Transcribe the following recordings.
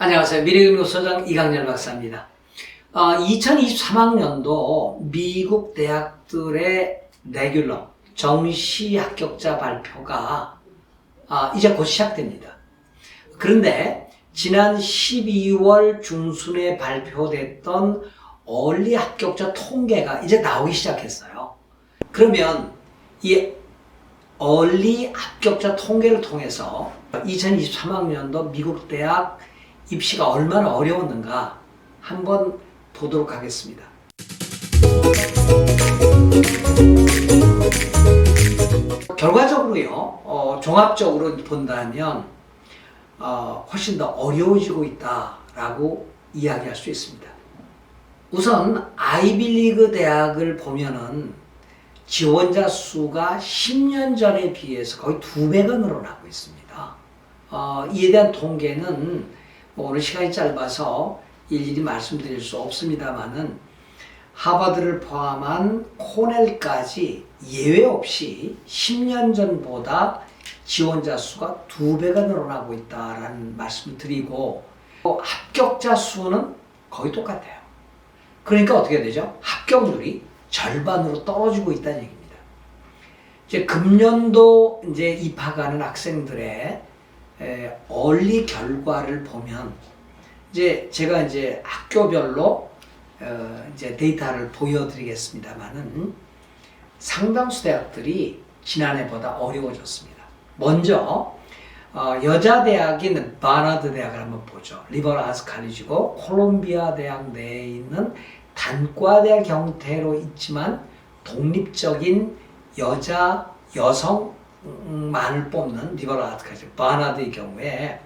안녕하세요. 미래경로소장 이강렬 박사입니다. 2023학년도 미국 대학들의 레귤러 정시 합격자 발표가 이제 곧 시작됩니다. 그런데 지난 12월 중순에 발표됐던 얼리 합격자 통계가 이제 나오기 시작했어요. 그러면 이 얼리 합격자 통계를 통해서 2023학년도 미국 대학 입시가 얼마나 어려웠는가 한번 보도록 하겠습니다. 결과적으로요, 종합적으로 본다면 훨씬 더 어려워지고 있다라고 이야기할 수 있습니다. 우선 아이비리그 대학을 보면은 지원자 수가 10년 전에 비해서 거의 2배가 늘어나고 있습니다. 이에 대한 통계는 오늘 시간이 짧아서 일일이 말씀드릴 수 없습니다만은 하버드를 포함한 코넬까지 예외 없이 10년 전보다 지원자 수가 2배가 늘어나고 있다라는 말씀을 드리고 합격자 수는 거의 똑같아요. 그러니까 어떻게 되죠? 합격률이 절반으로 떨어지고 있다는 얘기입니다. 이제 금년도 이제 입학하는 학생들의 얼리 결과를 보면 제가 학교별로 이제 데이터를 보여드리겠습니다만은 상당수 대학들이 지난해보다 어려워졌습니다. 먼저 여자 대학인 바나드 대학을 한번 보죠. 리버럴 아츠 칼리지고 콜롬비아 대학 내에 있는 단과대학 형태로 있지만 독립적인 여성만을 뽑는 리버럴 아츠 칼리지 바나드의 경우에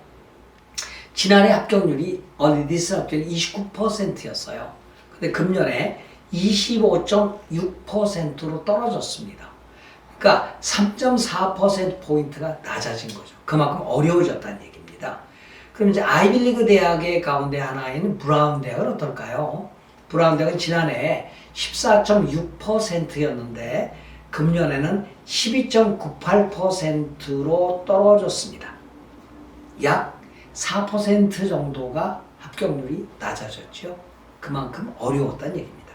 지난해 합격률이 얼리디스 합격률이 29%였어요. 근데 금년에 25.6%로 떨어졌습니다. 그러니까 3.4%포인트가 낮아진 거죠. 그만큼 어려워졌다는 얘기입니다. 그럼 이제 아이비리그 대학의 가운데 하나인 브라운 대학은 어떨까요? 브라운 대학은 지난해 14.6%였는데 금년에는 12.98%로 떨어졌습니다. 약 4% 정도가 합격률이 낮아졌죠. 그만큼 어려웠다는 얘기입니다.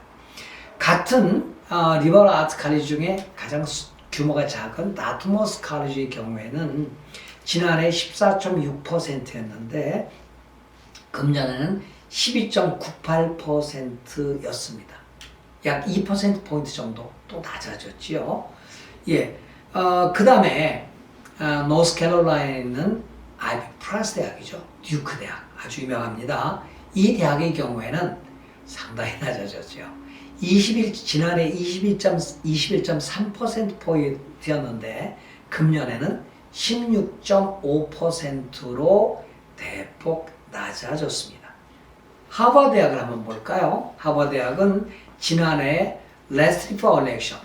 같은 리버럴 아츠 칼리지 중에 가장 규모가 작은 다트머스 칼리지의 경우에는 지난해 14.6%였는데 금년에는 12.98%였습니다. 약 2%포인트 정도 또 낮아졌지요. 예. 그 다음에 노스캐롤라이나에 있는 아이비 프랑스 대학이죠. 듀크 대학. 아주 유명합니다. 이 대학의 경우에는 상당히 낮아졌죠. 지난해 21.3%포인트였는데 금년에는 16.5%로 대폭 낮아졌습니다. 하버드 대학을 한번 볼까요? 하버드 대학은 지난해 레스트릭티브 엘렉션,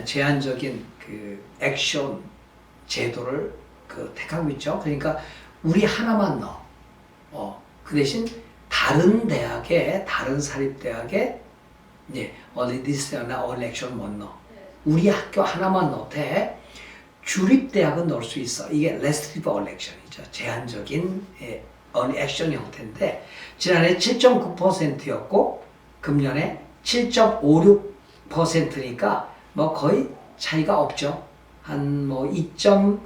제한적인 액션 제도를 택하고 있죠. 그러니까 우리 하나만 넣어. 그 대신 다른 사립대학에 얼리디스나 얼렉션 못 넣어. 우리 학교 하나만 넣되 주립대학은 넣을 수 있어. 이게 레스트릭티브 엘렉션이죠. 제한적인 액션 형태인데 지난해 7.9%였고 금년에 7.56%니까 거의 차이가 없죠. 한 2.4%,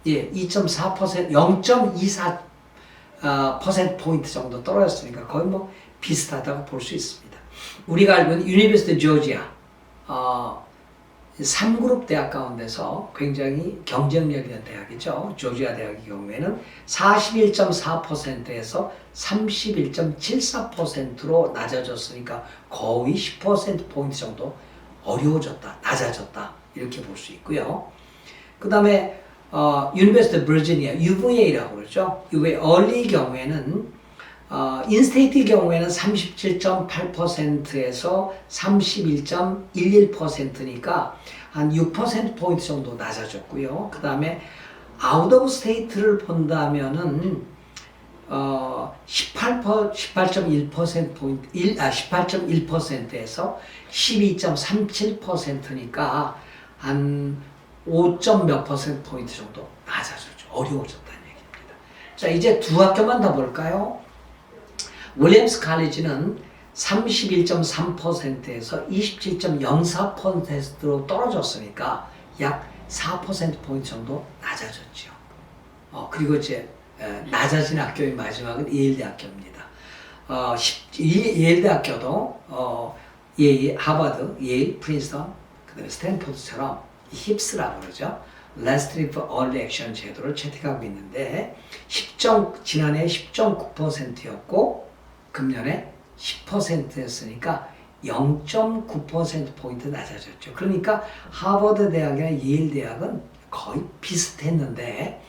0.24% 포인트 정도 떨어졌으니까 거의 비슷하다고 볼 수 있습니다. 우리가 알고 있는 유니버시티 조지아 3그룹 대학 가운데서 굉장히 경쟁력 있는 대학이죠. 조지아 대학의 경우에는 41.4%에서 31.74%로 낮아졌으니까 거의 10%포인트 정도 어려워졌다, 낮아졌다 이렇게 볼 수 있고요. 그 다음에 유니버시티 버지니아 UVA라고 그러죠. UVA 얼리 경우에는 인스테이트 경우에는 37.8%에서 31.11%니까 한 6%포인트 정도 낮아졌고요. 그 다음에 아웃 오브 스테이트를 본다면은 18.1%에서 12.37%니까 한 5점 몇 퍼센트 포인트 정도 낮아졌죠. 어려워졌다는 얘기입니다. 자, 이제 두 학교만 더 볼까요? 윌리엄스 칼리지는 31.3%에서 27.04%로 떨어졌으니까 약 4%포인트 정도 낮아졌죠. 그리고 이제 낮아진 학교의 마지막은 예일대학교입니다. 예일대학교도 하버드, 예일, 프린스턴, 그 다음에 스탠포드처럼 힙스라고 그러죠. 레스트릭트 얼리 액션 제도를 채택하고 있는데 지난해 10.9%였고 금년에 10%였으니까 0.9%포인트 낮아졌죠. 그러니까 하버드 대학이나 예일 대학은 거의 비슷했는데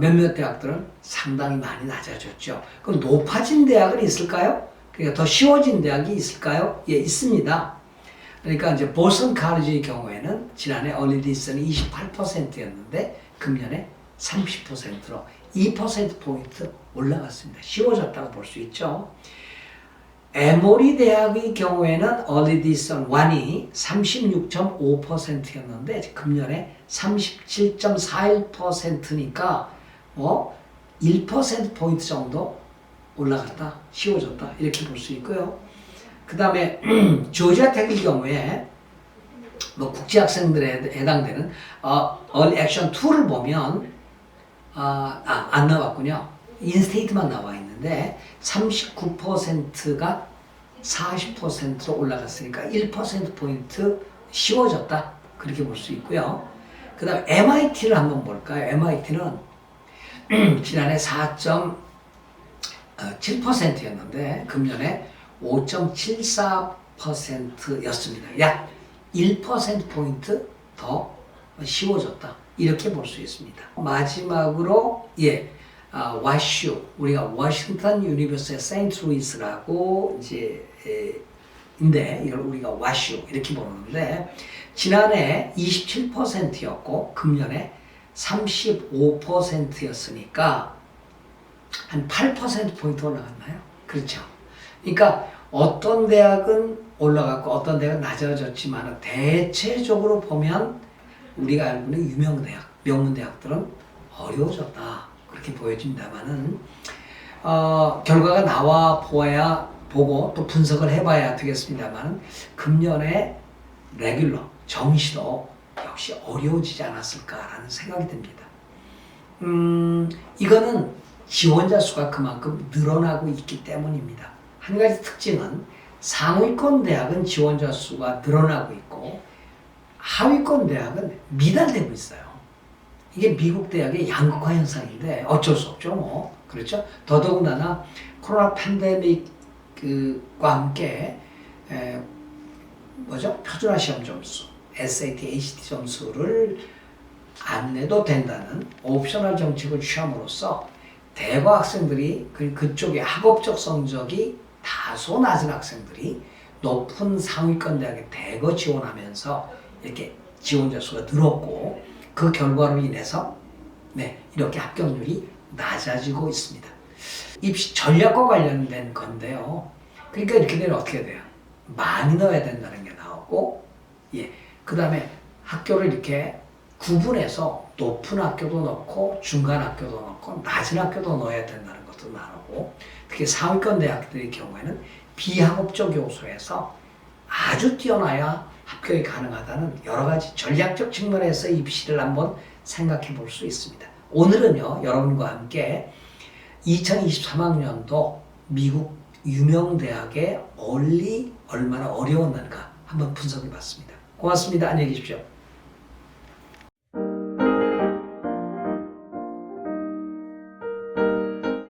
몇몇 대학들은 상당히 많이 낮아졌죠. 그럼 높아진 대학은 있을까요? 그러니까 더 쉬워진 대학이 있을까요? 예, 있습니다. 그러니까 이제 보스턴 칼리지의 경우에는 지난해 얼리 디스는 28%였는데 금년에 30%로 2%포인트 올라갔습니다. 쉬워졌다고 볼 수 있죠. 에모리 대학의 경우에는 얼리 디슨 1이 36.5%였는데 금년에 37.41%니까 1%포인트 정도 올라갔다, 쉬워졌다 이렇게 볼 수 있고요. 그 다음에 조지아 텍의 경우에 국제 학생들에 해당되는 얼리 액션 2를 보면 안 나왔군요. 인스테이트만 나와 있는데 39%가 40%로 올라갔으니까 1%포인트 쉬워졌다 그렇게 볼 수 있고요. 그 다음에 MIT를 한번 볼까요? MIT는 지난해 4.7%였는데 금년에 5.74%였습니다. 약 1%포인트 더 쉬워졌다 이렇게 볼 수 있습니다. 마지막으로 와슈, 우리가 워싱턴 유니버시티 세인트 루이스라고 인데 이걸 우리가 와슈 이렇게 보는데 지난해 27%였고 금년에 35%였으니까 한 8%포인트 올라갔나요? 그렇죠. 그러니까 어떤 대학은 올라갔고 어떤 대학은 낮아졌지만 대체적으로 보면 우리가 알고 있는 유명 대학, 명문 대학들은 어려워졌다. 그렇게 보여집니다만은 결과가 나와 보고 또 분석을 해봐야 되겠습니다만 금년에 레귤러 정시도 역시 어려워지지 않았을까라는 생각이 듭니다. 이거는 지원자 수가 그만큼 늘어나고 있기 때문입니다. 한 가지 특징은 상위권 대학은 지원자 수가 늘어나고 있고 하위권 대학은 미달되고 있어요. 이게 미국 대학의 양극화 현상인데 어쩔 수 없죠, 뭐. 그렇죠? 더더군다나 코로나 팬데믹과 함께 표준화 시험 점수, SAT, ACT 점수를 안 내도 된다는 옵셔널 정책을 취함으로써 대거 학생들이 그쪽의 학업적 성적이 다소 낮은 학생들이 높은 상위권 대학에 대거 지원하면서 이렇게 지원자 수가 늘었고 그 결과로 인해서 이렇게 합격률이 낮아지고 있습니다. 입시 전략과 관련된 건데요. 그러니까 이렇게 되면 어떻게 돼요? 많이 넣어야 된다는 게 나오고 그 다음에 학교를 이렇게 구분해서 높은 학교도 넣고 중간 학교도 넣고 낮은 학교도 넣어야 된다는 것도 나오고 특히 상위권 대학들의 경우에는 비학업적 요소에서 아주 뛰어나야 합격이 가능하다는 여러 가지 전략적 측면에서 입시를 한번 생각해 볼 수 있습니다. 오늘은요, 여러분과 함께 2023학년도 미국 유명 대학의 얼리 얼마나 어려웠는가 한번 분석해 봤습니다. 고맙습니다. 안녕히 계십시오.